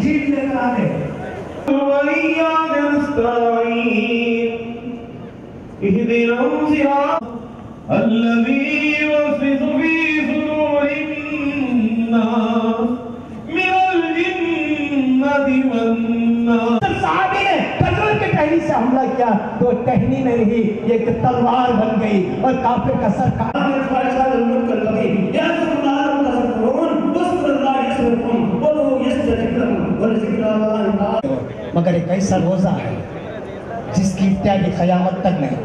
Seat लेकर आ गए टहनी से हमला किया तो टहनी नहीं रही, एक तलवार बन गई और काफिर का सर मगर एक ऐसा रोजा है जिसकी इत्यादि क़यामत तक नहीं।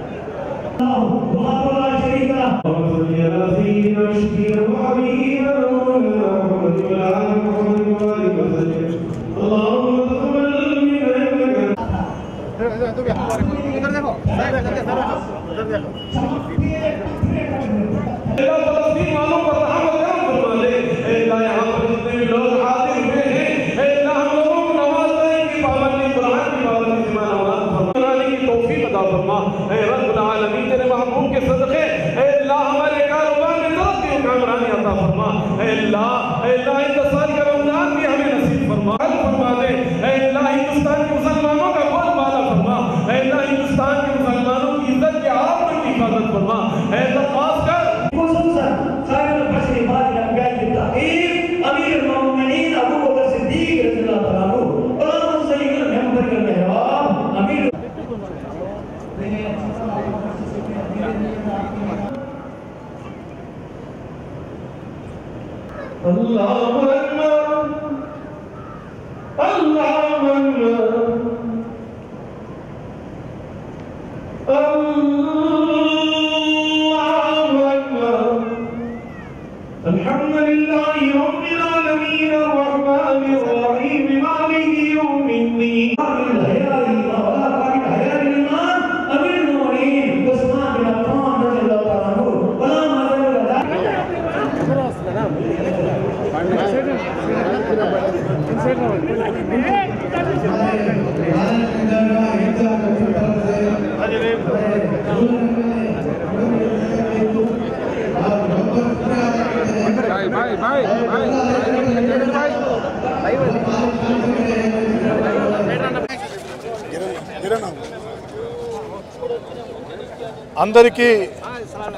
అందరికీ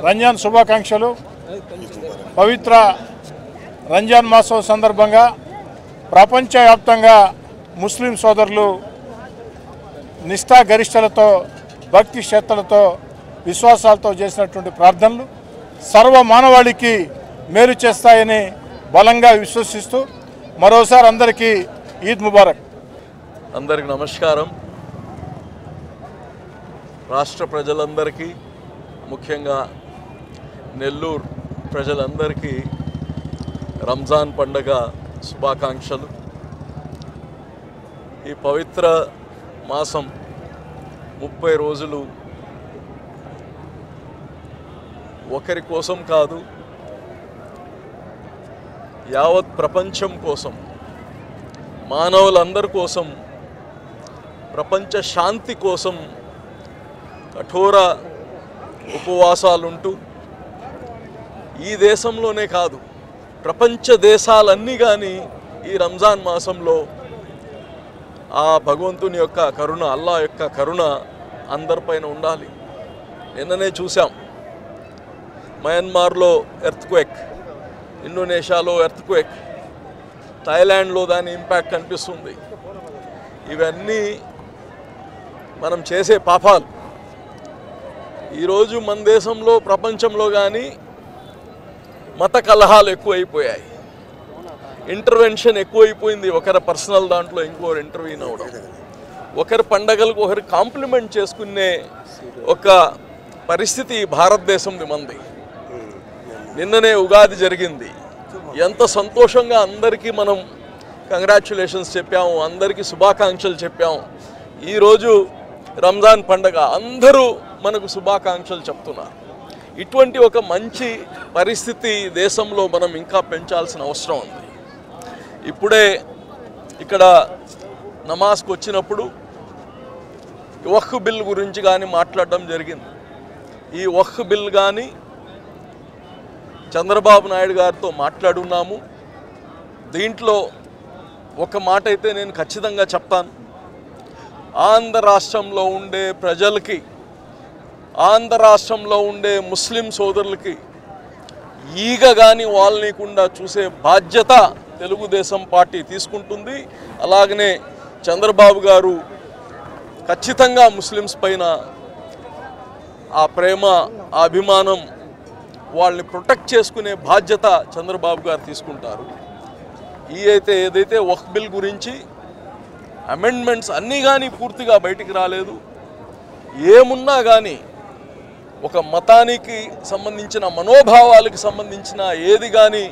రంజాన్ శుభాకాంక్షలు। పవిత్ర రంజాన్ మాసం సందర్భంగా ప్రపంచవ్యాప్తంగా ముస్లిం సోదరులు నిష్ఠా గరిష్టలతో భక్తి శ్రద్ధలతో విశ్వాసాలతో చేసినటువంటి ప్రార్థనలు సర్వ మానవాళికి మేలు చేస్తాయని బలంగా విశ్వసిస్తూ మరోసారి అందరికీ ఈద్ ముబారక్। అందరికీ నమస్కారం। రాష్ట్ర ప్రజలందరికీ ముఖ్యంగా నెల్లూరు ప్రజలందరికీ రంజాన్ పండుగ శుభాకాంక్షలు। ఈ పవిత్ర మాసం 30 రోజులు ఒకరి కోసం కాదు, యావత్ ప్రపంచం కోసం, మానవులందరి కోసం, ప్రపంచ శాంతి కోసం కఠోర ఉపవాసాలుంటూ ఈ దేశంలోనే కాదు ప్రపంచ దేశాలన్నీ కానీ ఈ రంజాన్ మాసంలో ఆ భగవంతుని యొక్క కరుణ, అల్లా యొక్క కరుణ అందరిపైన ఉండాలి। నిన్ననే చూసాం మయన్మార్లో ఎర్త్క్వేక్, ఇండోనేషియాలో ఎర్త్క్వేక్, థాయిలాండ్లో దాని ఇంపాక్ట్ కనిపిస్తుంది। ఇవన్నీ మనం చేసే పాపాలు। ఈరోజు మన దేశంలో ప్రపంచంలో కానీ మత కలహాలు ఎక్కువైపోయాయి, ఇంటర్వెన్షన్ ఎక్కువైపోయింది। ఒకరి పర్సనల్ దాంట్లో ఇంకోరు ఇంటర్వ్యూన్ అవ్వడం, ఒకరి పండగలకు ఒకరు కాంప్లిమెంట్ చేసుకునే ఒక పరిస్థితి భారతదేశంది మంది। నిన్ననే ఉగాది జరిగింది, ఎంత సంతోషంగా అందరికీ మనం కంగ్రాచ్యులేషన్స్ చెప్పాము, అందరికీ శుభాకాంక్షలు చెప్పాము। ఈరోజు రంజాన్ పండగ అందరూ మనకు శుభాకాంక్షలు చెప్తున్నారు। ఇటువంటి ఒక మంచి పరిస్థితి దేశంలో మనం ఇంకా పెంచాల్సిన అవసరం ఉంది। ఇప్పుడే ఇక్కడ నమాజ్కి వచ్చినప్పుడు వక్ఫ్ బిల్ గురించి కానీ మాట్లాడడం జరిగింది। ఈ వక్ఫ్ బిల్ కానీ చంద్రబాబు నాయుడు గారితో మాట్లాడున్నాము। దీంట్లో ఒక మాట అయితే నేను ఖచ్చితంగా చెప్తాను, ఆంధ్ర రాష్ట్రంలో ఉండే ప్రజలకి, ఆంధ్ర రాష్ట్రంలో ఉండే ముస్లిం సోదరులకి ఈగ కానీ వాళ్ళనికుండా చూసే బాధ్యత తెలుగుదేశం పార్టీ తీసుకుంటుంది. అలాగనే చంద్రబాబు గారు ఖచ్చితంగా ముస్లిమ్స్ పైన ఆ ప్రేమ, ఆ అభిమానం, వాళ్ళని ప్రొటెక్ట్ చేసుకునే బాధ్యత చంద్రబాబు గారు తీసుకుంటారు. ఏదైతే వక్ఫ్ బిల్ గురించి అమెండ్మెంట్స్ అన్నీ కానీ పూర్తిగా బయటికి రాలేదు. ఏమున్నా కానీ ఒక మతానికి సంబంధించిన, మనోభావాలకు సంబంధించిన ఏది కానీ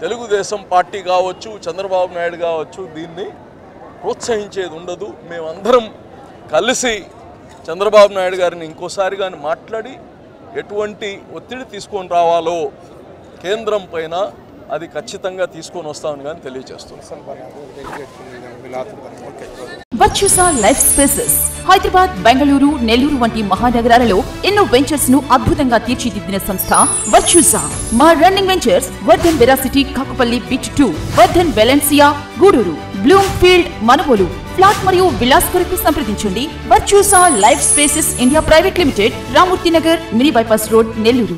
తెలుగుదేశం పార్టీ కావచ్చు, చంద్రబాబు నాయుడు కావచ్చు, దీన్ని ప్రోత్సహించేది ఉండదు. మేమందరం కలిసి చంద్రబాబు నాయుడు గారిని ఇంకోసారి కానీ మాట్లాడి ఎటువంటి ఒత్తిడి తీసుకొని రావాలో కేంద్రం పైన అది ఖచ్చితంగా తీసుకొని వస్తామని కానీ తెలియజేస్తున్నాం. Virtusa life spaces Hyderabad, Bengaluru, Nellore వంటి మహానగరాలలో ఎన్నో వెంచర్స్ ను అద్భుతంగా తీర్చిదిద్దిన సంస్థ వర్చుసా. మా running ventures Vardhan Veracity, Kakupalli bit 2, Vardhan Valencia, Gudur, Bloomfield, Manavolu. Flat మరియు విలాస్ కొరకు సంప్రదించండి. Virtusa life spaces India private limited, Ramurthy Nagar, mini bypass road, Nellore.